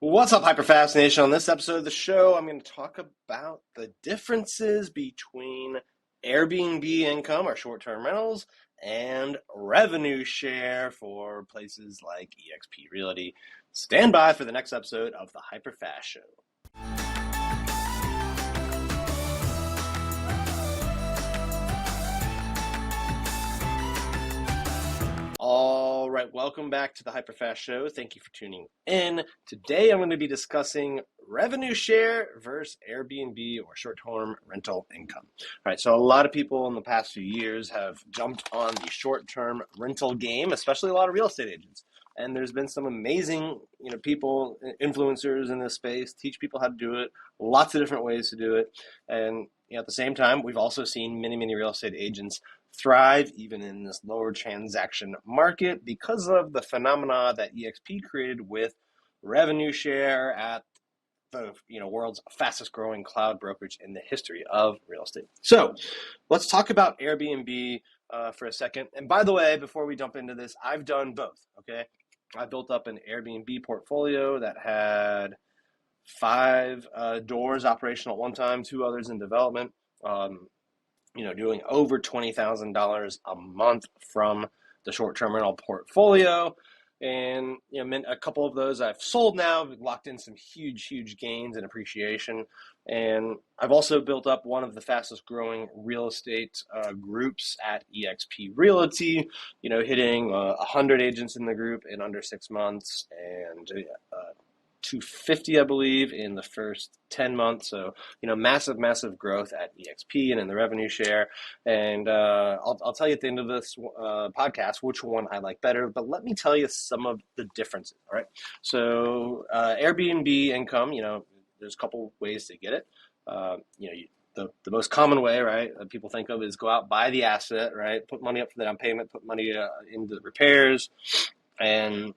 What's up, HyperFast Nation? On this episode of the show, I'm going to talk about the differences between Airbnb income, or short-term rentals, and revenue share for places like eXp Realty. Stand by for the next episode of the HyperFast Show. All right, welcome back to the HyperFast Show. Thank you for tuning in. Today I'm going to be discussing revenue share versus Airbnb or short-term rental income. All right, so a lot of people in the past few years have jumped on the short-term rental game, especially a lot of real estate agents. And there's been some amazing, people, influencers in this space, teach people how to do it, lots of different ways to do it. And at the same time, we've also seen many real estate agents thrive even in this lower transaction market because of the phenomena that eXp created with revenue share at the world's fastest growing cloud brokerage in the history of real estate. So let's talk about Airbnb for a second. And by the way, before we jump into this, I've done both. Okay, I built up an Airbnb portfolio that had 5 doors operational at one time, 2 others in development. Doing over $20,000 a month from the short-term rental portfolio. And a couple of those I've sold now. We've locked in some huge gains and appreciation. And I've also built up one of the fastest growing real estate groups at eXp Realty, hitting 100 agents in the group in under 6 months, and 250, I believe, in the first 10 months. So, massive growth at eXp and in the revenue share. And I'll tell you at the end of this podcast which one I like better, but let me tell you some of the differences. All right. So Airbnb income, there's a couple ways to get it. The most common way, right, that people think of is go out, buy the asset, right, put money up for the down payment, put money into the repairs, and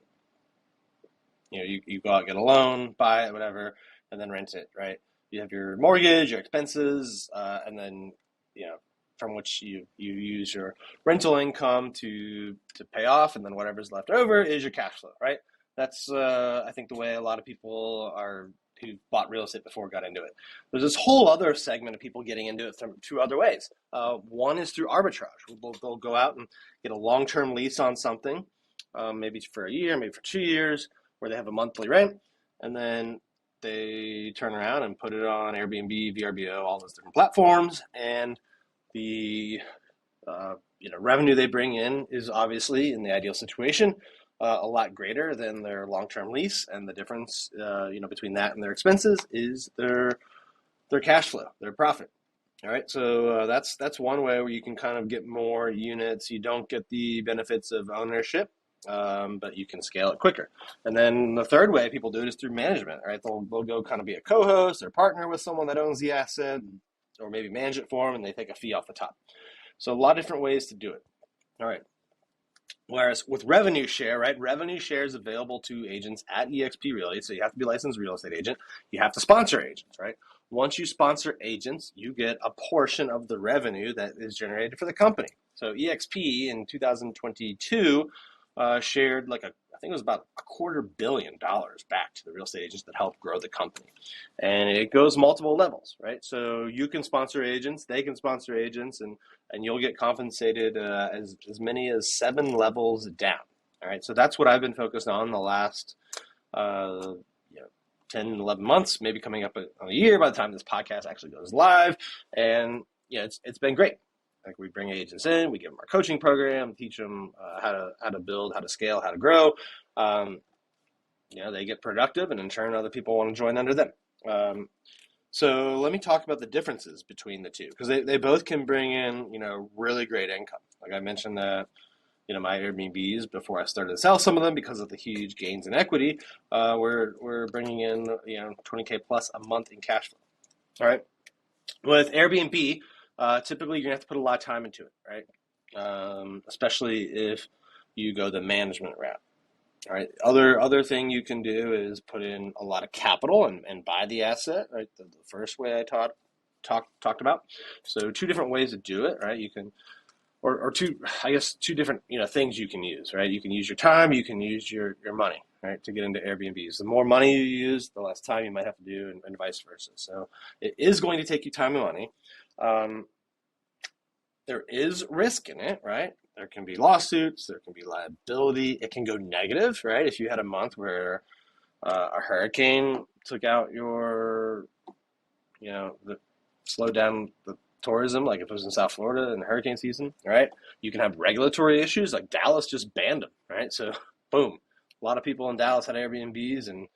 you go out, get a loan, buy it, whatever, and then rent it, right? You have your mortgage, your expenses, and then, from which you use your rental income to pay off, and then whatever's left over is your cash flow, right? That's, I think, the way a lot of people who bought real estate before got into it. There's this whole other segment of people getting into it from 2 other ways. One is through arbitrage. They'll go out and get a long-term lease on something, maybe for a year, maybe for 2 years, where they have a monthly rent, and then they turn around and put it on Airbnb, VRBO, all those different platforms, and the revenue they bring in is obviously, in the ideal situation, a lot greater than their long-term lease, and the difference between that and their expenses is their cash flow, their profit. All right, so that's one way where you can kind of get more units. You don't get the benefits of ownership, but you can scale it quicker. And then the third way people do it is through management, right? They'll go kind of be a co-host or partner with someone that owns the asset, or maybe manage it for them, and they take a fee off the top. So a lot of different ways to do it. All right. Whereas with revenue share, right? Revenue share is available to agents at eXp Realty. So you have to be a licensed real estate agent. You have to sponsor agents, right? Once you sponsor agents, you get a portion of the revenue that is generated for the company. So eXp in 2022 shared I think it was about $250 million back to the real estate agents that helped grow the company. And it goes multiple levels, right? So you can sponsor agents, they can sponsor agents, and you'll get compensated as many as 7 levels down. All right, so that's what I've been focused on the last 10, 11 months, maybe coming up on a year by the time this podcast actually goes live. And it's been great. Like, we bring agents in, we give them our coaching program, teach them how to build, how to scale, how to grow. They get productive, and in turn, other people want to join under them. So let me talk about the differences between the two, because they both can bring in, really great income. Like I mentioned that, my Airbnbs, before I started to sell some of them because of the huge gains in equity, we're bringing in, $20K plus a month in cash flow. All right. With Airbnb, typically you're gonna have to put a lot of time into it, right? Especially if you go the management route. All right. Other thing you can do is put in a lot of capital and buy the asset, right? The first way I talked about. So 2 different ways to do it, right? You can, or 2 different things you can use, right? You can use your time, you can use your money, right, to get into Airbnbs. The more money you use, the less time you might have to do, and vice versa. So it is going to take you time and money. There is risk in it, right? There can be lawsuits, there can be liability. It can go negative, right? If you had a month where a hurricane took out your, slowed down the tourism, like if it was in South Florida in hurricane season, right? You can have regulatory issues, like Dallas just banned them, right? So, boom, a lot of people in Dallas had Airbnbs, and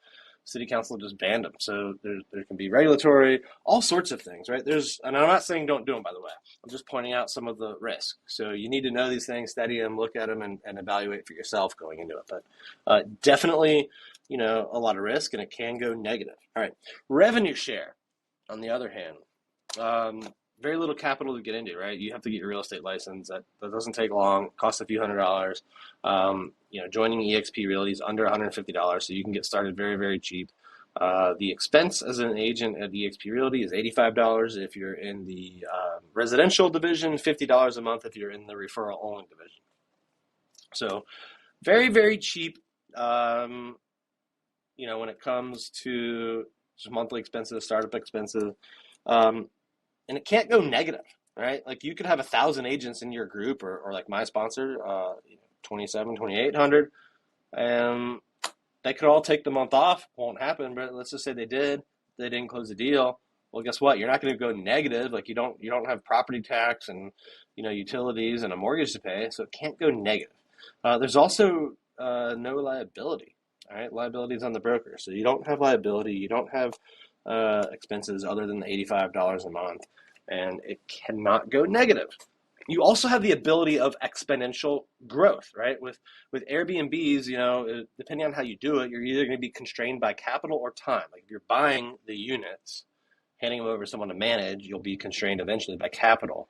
city council just banned them. So there can be regulatory, all sorts of things, right? And I'm not saying don't do them, by the way. I'm just pointing out some of the risks. So you need to know these things, study them, look at them, and evaluate for yourself going into it. But definitely, a lot of risk, and it can go negative. All right, revenue share, on the other hand, very little capital to get into, right? You have to get your real estate license. That doesn't take long. Costs a few $100s. Joining eXp Realty is under $150, so you can get started very, very cheap. The expense as an agent at eXp Realty is $85 if you're in the residential division, $50 a month if you're in the referral only division. So very, very cheap. When it comes to just monthly expenses, startup expenses. And it can't go negative, right? Like you could have 1,000 agents in your group, or like my sponsor, 2,800, and they could all take the month off. Won't happen, but let's just say they did. They didn't close the deal. Well, guess what? You're not going to go negative. Like you don't have property tax and utilities and a mortgage to pay, so it can't go negative. There's also no liability. All right, liability is on the broker, so you don't have liability. You don't have expenses other than the $85 a month, and it cannot go negative. You also have the ability of exponential growth, right? With Airbnbs, depending on how you do it, you're either going to be constrained by capital or time. Like if you're buying the units, handing them over to someone to manage, you'll be constrained eventually by capital.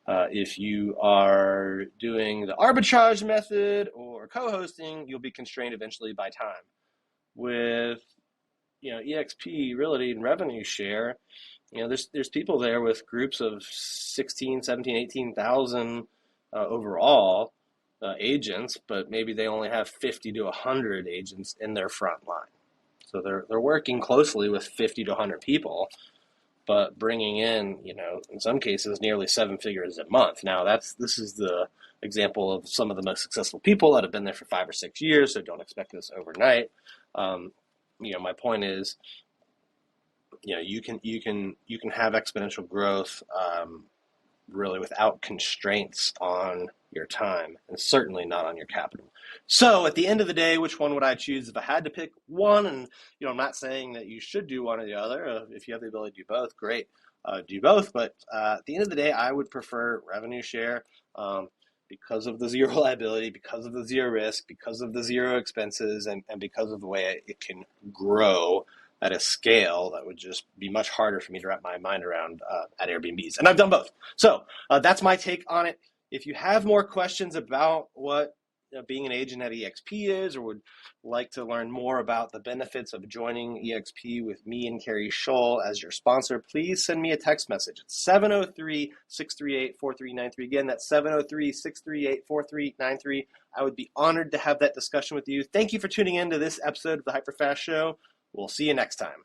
If you are doing the arbitrage method or co-hosting, you'll be constrained eventually by time. With eXp Realty and revenue share, there's people there with groups of 16, 17, 18,000 overall agents, but maybe they only have 50 to 100 agents in their front line. So they're working closely with 50 to 100 people, but bringing in, in some cases, nearly 7 figures a month. Now this is the example of some of the most successful people that have been there for 5 or 6 years, so don't expect this overnight. My point is, you can have exponential growth really without constraints on your time, and certainly not on your capital. So at the end of the day, which one would I choose if I had to pick one? And I'm not saying that you should do one or the other. If you have the ability to do both, great, do both. But at the end of the day, I would prefer revenue share because of the zero liability, because of the zero risk, because of the zero expenses, and because of the way it can grow at a scale that would just be much harder for me to wrap my mind around at Airbnbs. And I've done both. So that's my take on it. If you have more questions about what being an agent at eXp is, or would like to learn more about the benefits of joining eXp with me and Carrie Scholl as your sponsor, please send me a text message. It's 703-638-4393. Again, that's 703-638-4393. I would be honored to have that discussion with you. Thank you for tuning in to this episode of the HyperFast Show. We'll see you next time.